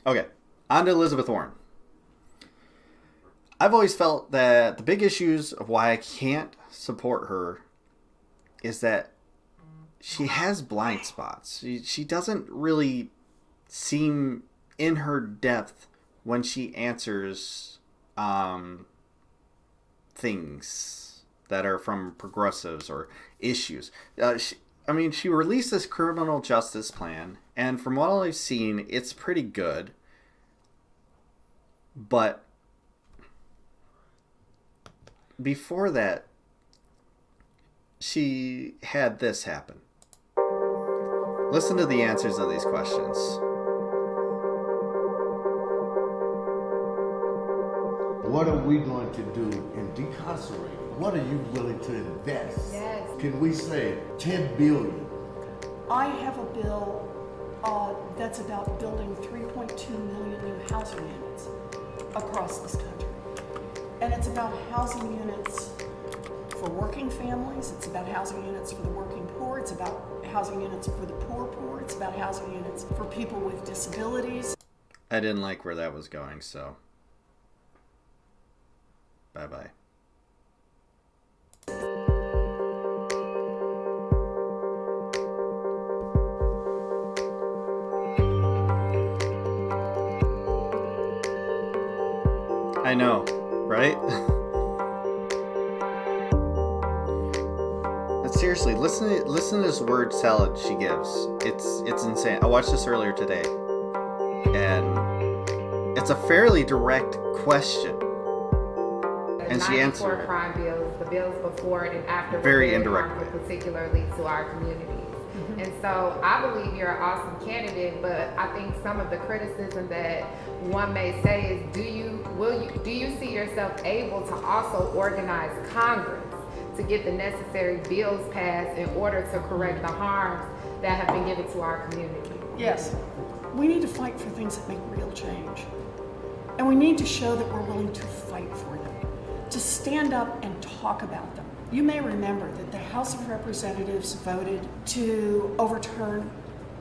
Okay, on to Elizabeth Warren. I've always felt that the big issues of why I can't support her is that she has blind spots. She doesn't really seem in her depth when she answers things that are from progressives or issues. She released this criminal justice plan, and from what I've seen, it's pretty good. But before that, she had this happen. Listen to the answers of these questions. What are we going to do in decarcerating? What are you willing to invest? Yes. Can we say 10 billion? I have a bill that's about building 3.2 million new housing units across this country. And it's about housing units for working families, it's about housing units for the working poor, it's about housing units for the poor, it's about housing units for people with disabilities. I didn't like where that was going, so bye-bye. I know, right? Seriously, listen to this word salad she gives. It's insane. I watched this earlier today, and it's a fairly direct question. And she answered it. Crime bills, the bills before and after, very indirectly, particularly to our communities. Mm-hmm. And so I believe you're an awesome candidate, but I think some of the criticism that one may say is, do you see yourself able to also organize Congress to get the necessary bills passed in order to correct the harms that have been given to our community? Yes. We need to fight for things that make real change. And we need to show that we're willing to fight for them, to stand up and talk about them. You may remember that the House of Representatives voted to overturn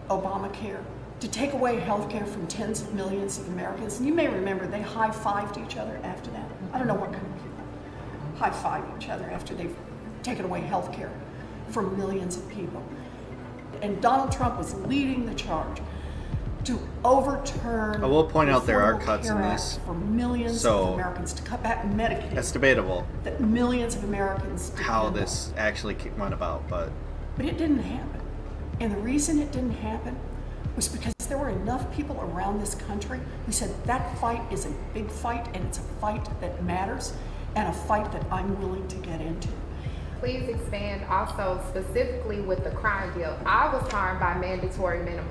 Obamacare, to take away health care from tens of millions of Americans. And you may remember they high-fived each other after that. I don't know what kind of people high-five each other after they've taken away health care from millions of people. And Donald Trump was leading the charge to overturn. I will point out there are cuts in this for millions of Americans, to cut back Medicaid. That's debatable. That millions of Americans how this actually went about, but it didn't happen. And the reason it didn't happen was because there were enough people around this country who said that fight is a big fight and it's a fight that matters and a fight that I'm willing to get into. Please expand also specifically with the crime bill. I was harmed by mandatory minimums.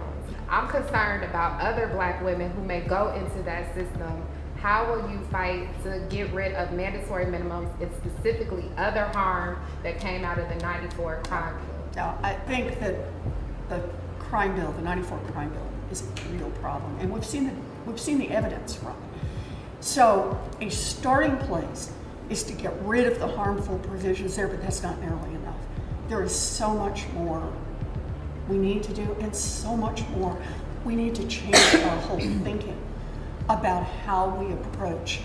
I'm concerned about other Black women who may go into that system. How will you fight to get rid of mandatory minimums and specifically other harm that came out of the 94 crime bill? Now, I think that the crime bill, the 94 crime bill, is a real problem, and we've seen the evidence from it. So a starting place is to get rid of the harmful provisions there, but that's not nearly enough. There is so much more we need to do, and so much more we need to change our whole thinking about how we approach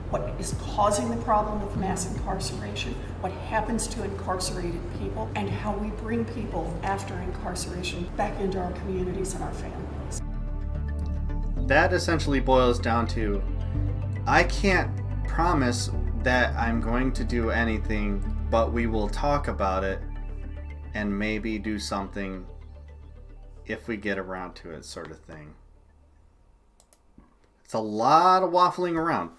what is causing the problem of mass incarceration, what happens to incarcerated people, and how we bring people after incarceration back into our communities and our families. That essentially boils down to, I can't promise that I'm going to do anything, but we will talk about it and maybe do something if we get around to it, sort of thing. It's a lot of waffling around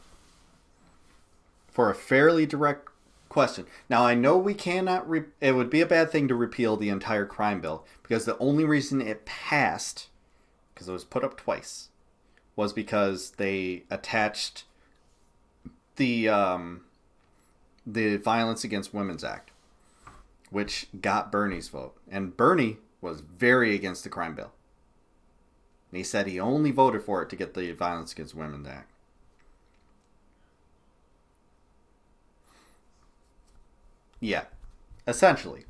for a fairly direct question. Now, I know we cannot, it would be a bad thing to repeal the entire crime bill, because the only reason it passed, because it was put up twice, was because they attached the Violence Against Women's Act, which got Bernie's vote. And Bernie was very against the crime bill. And he said he only voted for it to get the Violence Against Women Act. Yeah, essentially.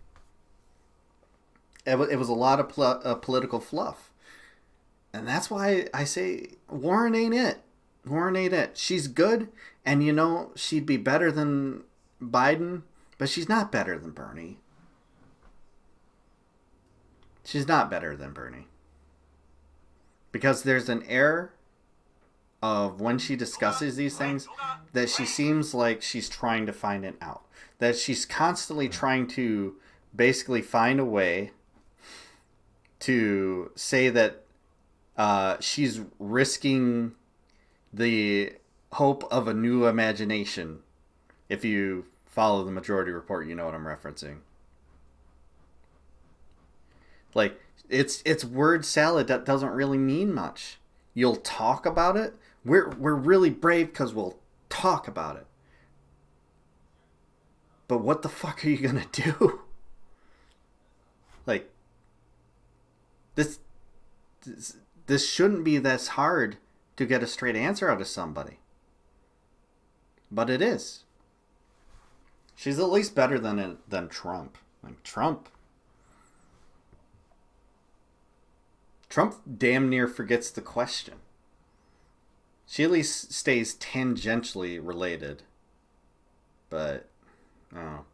It was a lot of political fluff. And that's why I say Warren ain't it. Warren ain't it. She's good, and you know, she'd be better than Biden, but she's not better than Bernie. She's not better than Bernie. Because there's an air of when she discusses these things that she seems like she's trying to find it out. That she's constantly trying to basically find a way to say that she's risking the hope of a new imagination. If you follow the Majority Report, you know what I'm referencing. Like, it's word salad that doesn't really mean much. You'll talk about it. We're really brave because we'll talk about it. But what the fuck are you gonna do? Like, this shouldn't be this hard to get a straight answer out of somebody. But it is. She's at least better than Trump. Like, Trump damn near forgets the question. She at least stays tangentially related. But, I don't know.